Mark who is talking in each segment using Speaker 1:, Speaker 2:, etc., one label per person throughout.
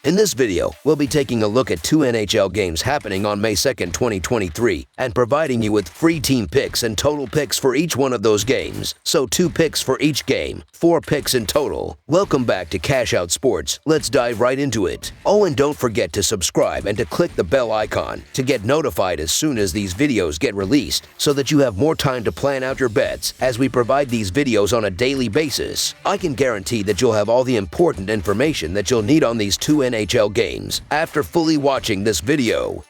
Speaker 1: In this video, we'll be taking a look at 2 NHL games happening on May 2nd, 2023, and providing you with free team picks and total picks for each one of those games. So 2 picks for each game, 4 picks in total. Welcome back to Cash Out Sports. Let's dive right into it. Oh, and don't forget to subscribe and to click the bell icon to get notified as soon as these videos get released, so that you have more time to plan out your bets as we provide these videos on a daily basis. I can guarantee that you'll have all the important information that you'll need on these 2 NHL games after fully watching this video.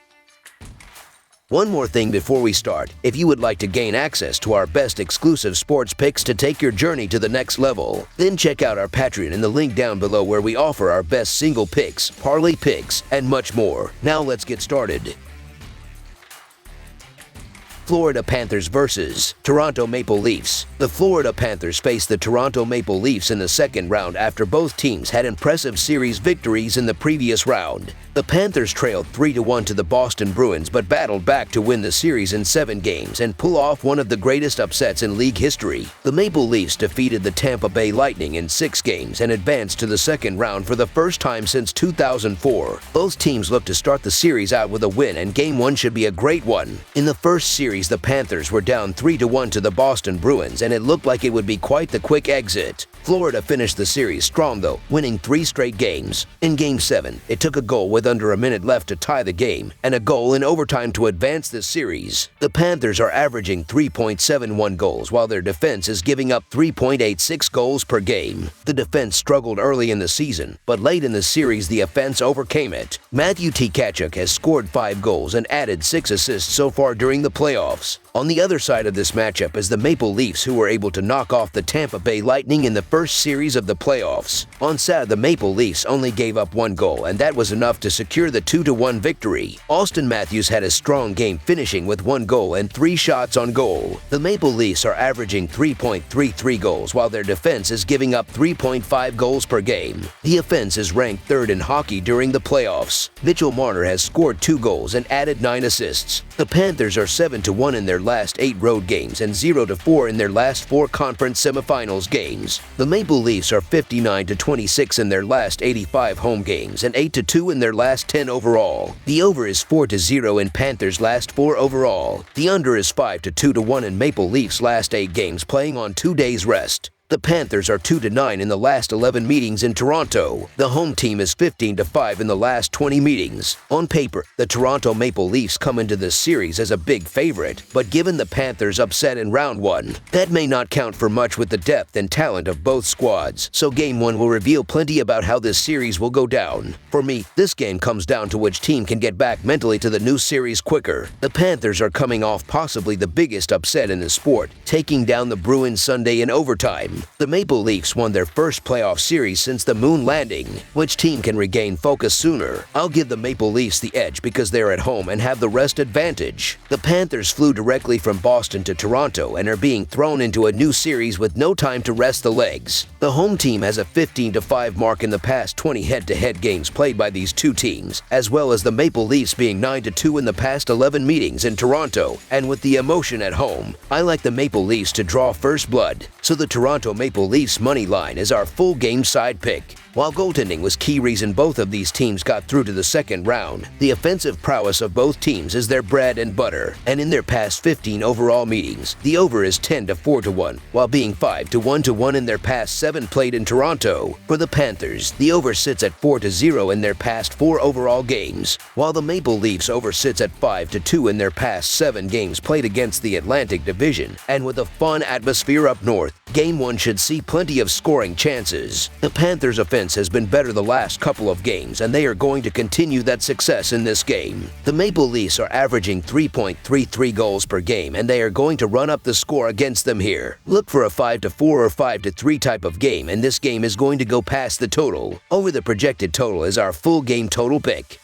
Speaker 1: One more thing before we start. If you would like to gain access to our best exclusive sports picks to take your journey to the next level, then check out our Patreon in the link down below, where we offer our best single picks, parlay picks, and much more. Now let's get started. Florida Panthers versus Toronto Maple Leafs. The Florida Panthers faced the Toronto Maple Leafs in the second round after both teams had impressive series victories in the previous round. The Panthers trailed 3-1 to the Boston Bruins, but battled back to win the series in 7 games and pull off one of the greatest upsets in league history. The Maple Leafs defeated the Tampa Bay Lightning in 6 games and advanced to the second round for the first time since 2004. Both teams look to start the series out with a win, and Game 1 should be a great one. In the first series, the Panthers were down 3-1 to the Boston Bruins, and it looked like it would be quite the quick exit. Florida finished the series strong though, winning 3 straight games. In Game 7, it took a goal with under a minute left to tie the game, and a goal in overtime to advance the series. The Panthers are averaging 3.71 goals, while their defense is giving up 3.86 goals per game. The defense struggled early in the season, but late in the series the offense overcame it. Matthew Tkachuk has scored 5 goals and added 6 assists so far during the playoffs. On the other side of this matchup is the Maple Leafs, who were able to knock off the Tampa Bay Lightning in the first series of the playoffs. On Saturday, the Maple Leafs only gave up 1 goal, and that was enough to secure the 2-1 victory. Austin Matthews had a strong game, finishing with 1 goal and 3 shots on goal. The Maple Leafs are averaging 3.33 goals, while their defense is giving up 3.5 goals per game. The offense is ranked 3rd in hockey during the playoffs. Mitchell Marner has scored 2 goals and added 9 assists. The Panthers are 7-1 in their last 8 road games and 0-4 in their last 4 conference semifinals games. The Maple Leafs are 59-26 in their last 85 home games and 8-2 in their last 10 overall. The over is 4-0 in Panthers' last 4 overall. The under is 5-2-1 in Maple Leafs' last 8 games, playing on 2 days rest. The Panthers are 2-9 in the last 11 meetings in Toronto. The home team is 15-5 in the last 20 meetings. On paper, the Toronto Maple Leafs come into this series as a big favorite, but given the Panthers' upset in round 1, that may not count for much with the depth and talent of both squads, so Game 1 will reveal plenty about how this series will go down. For me, this game comes down to which team can get back mentally to the new series quicker. The Panthers are coming off possibly the biggest upset in the sport, taking down the Bruins Sunday in overtime. The Maple Leafs won their first playoff series since the moon landing. Which team can regain focus sooner? I'll give the Maple Leafs the edge because they're at home and have the rest advantage. The Panthers flew directly from Boston to Toronto and are being thrown into a new series with no time to rest the legs. The home team has a 15-5 mark in the past 20 head-to-head games played by these 2 teams, as well as the Maple Leafs being 9-2 in the past 11 meetings in Toronto. And with the emotion at home, I like the Maple Leafs to draw first blood, so the Toronto Maple Leafs money line is our full game side pick. While goaltending was key reason both of these teams got through to the second round, the offensive prowess of both teams is their bread and butter, and in their past 15 overall meetings, the over is 10-4-1, while being 5-1-1 in their past 7 played in Toronto. For the Panthers, the over sits at 4-0 in their past 4 overall games, while the Maple Leafs over sits at 5-2 in their past 7 games played against the Atlantic Division. And with a fun atmosphere up north, Game 1 should see plenty of scoring chances. The Panthers' offense has been better the last couple of games, and they are going to continue that success in this game. The Maple Leafs are averaging 3.33 goals per game, and they are going to run up the score against them here. Look for a 5-4 or 5-3 type of game, and this game is going to go past the total. Over the projected total is our full game total pick.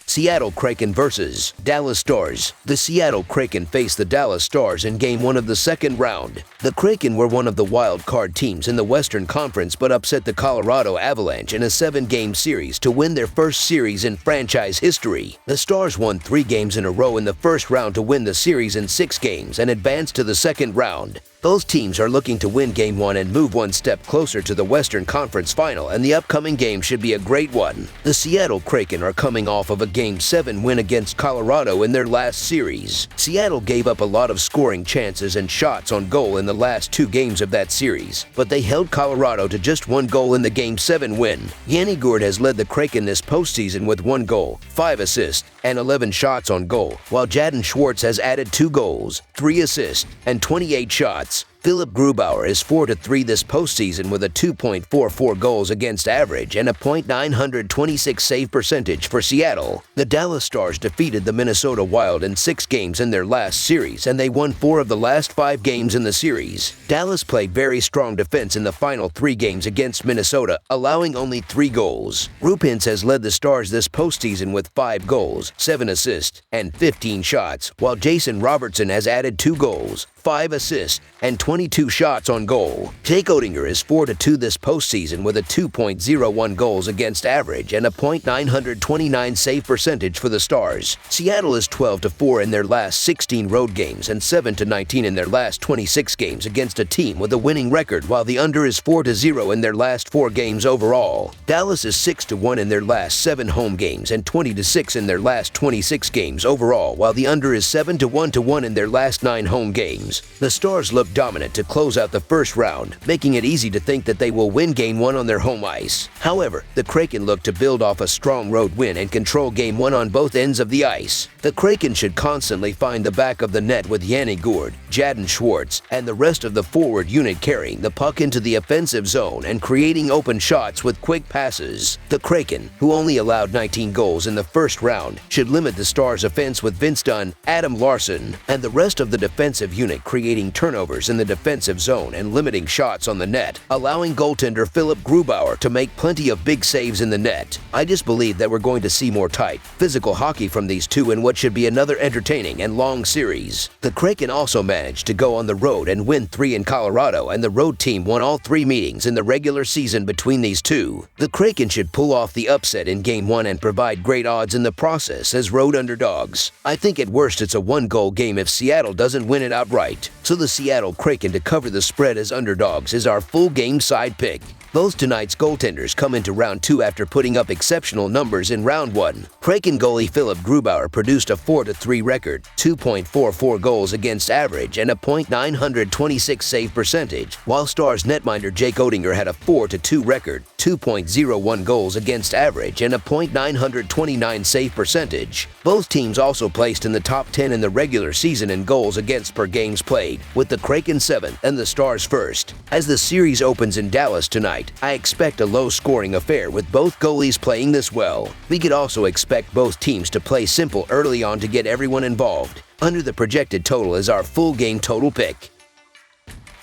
Speaker 1: Seattle Kraken versus Dallas Stars. The Seattle Kraken faced the Dallas Stars in Game 1 of the second round. The Kraken were one of the wild card teams in the Western Conference, but upset the Colorado Avalanche in a 7-game series to win their first series in franchise history. The Stars won 3 games in a row in the first round to win the series in 6 games and advanced to the second round. Both teams are looking to win Game 1 and move one step closer to the Western Conference Final, and the upcoming game should be a great one. The Seattle Kraken are coming off of a Game 7 win against Colorado in their last series. Seattle gave up a lot of scoring chances and shots on goal in the last 2 games of that series, but they held Colorado to just 1 goal in the Game 7 win. Yanni Gourde has led the Kraken this postseason with 1 goal, 5 assists, and 11 shots on goal, while Jaden Schwartz has added 2 goals, 3 assists, and 28 shots. Philipp Grubauer is 4-3 this postseason with a 2.44 goals against average and a .926 save percentage for Seattle. The Dallas Stars defeated the Minnesota Wild in 6 games in their last series, and they won 4 of the last 5 games in the series. Dallas played very strong defense in the final 3 games against Minnesota, allowing only 3 goals. Rupins has led the Stars this postseason with 5 goals, 7 assists, and 15 shots, while Jason Robertson has added 2 goals, 5 assists, and 22 shots on goal. Jake Oettinger is 4-2 this postseason with a 2.01 goals against average and a .929 save percentage for the Stars. Seattle is 12-4 in their last 16 road games and 7-19 in their last 26 games against a team with a winning record, while the under is 4-0 in their last 4 games overall. Dallas is 6-1 in their last 7 home games and 20-6 in their last 26 games overall, while the under is 7-1 in their last 9 home games. The Stars look dominant to close out the first round, making it easy to think that they will win Game 1 on their home ice. However, the Kraken look to build off a strong road win and control Game 1 on both ends of the ice. The Kraken should constantly find the back of the net with Yanni Gourde, Jaden Schwartz, and the rest of the forward unit carrying the puck into the offensive zone and creating open shots with quick passes. The Kraken, who only allowed 19 goals in the first round, should limit the Stars' offense with Vince Dunn, Adam Larsson, and the rest of the defensive unit creating turnovers in the defensive zone and limiting shots on the net, allowing goaltender Philipp Grubauer to make plenty of big saves in the net. I just believe that we're going to see more tight, physical hockey from these two in what should be another entertaining and long series. The Kraken also managed to go on the road and win 3 in Colorado, and the road team won all 3 meetings in the regular season between these two. The Kraken should pull off the upset in Game 1 and provide great odds in the process as road underdogs. I think at worst it's a 1-goal game if Seattle doesn't win it outright. So the Seattle Kraken to cover the spread as underdogs is our full game side pick. Both tonight's goaltenders come into round 2 after putting up exceptional numbers in round 1. Kraken goalie Philipp Grubauer produced a 4-3 record, 2.44 goals against average, and a .926 save percentage, while Stars netminder Jake Oettinger had a 4-2 record, 2.01 goals against average, and a .929 save percentage. Both teams also placed in the top 10 in the regular season in goals against per games played, with the Kraken 7th and the Stars 1st. As the series opens in Dallas tonight, I expect a low-scoring affair with both goalies playing this well. We could also expect both teams to play simple early on to get everyone involved. Under the projected total is our full game total pick.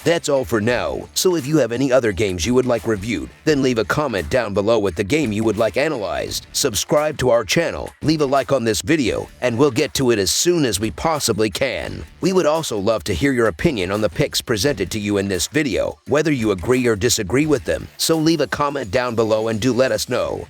Speaker 1: That's all for now, so if you have any other games you would like reviewed, then leave a comment down below with the game you would like analyzed. Subscribe to our channel, leave a like on this video, and we'll get to it as soon as we possibly can. We would also love to hear your opinion on the picks presented to you in this video, whether you agree or disagree with them, so leave a comment down below and do let us know.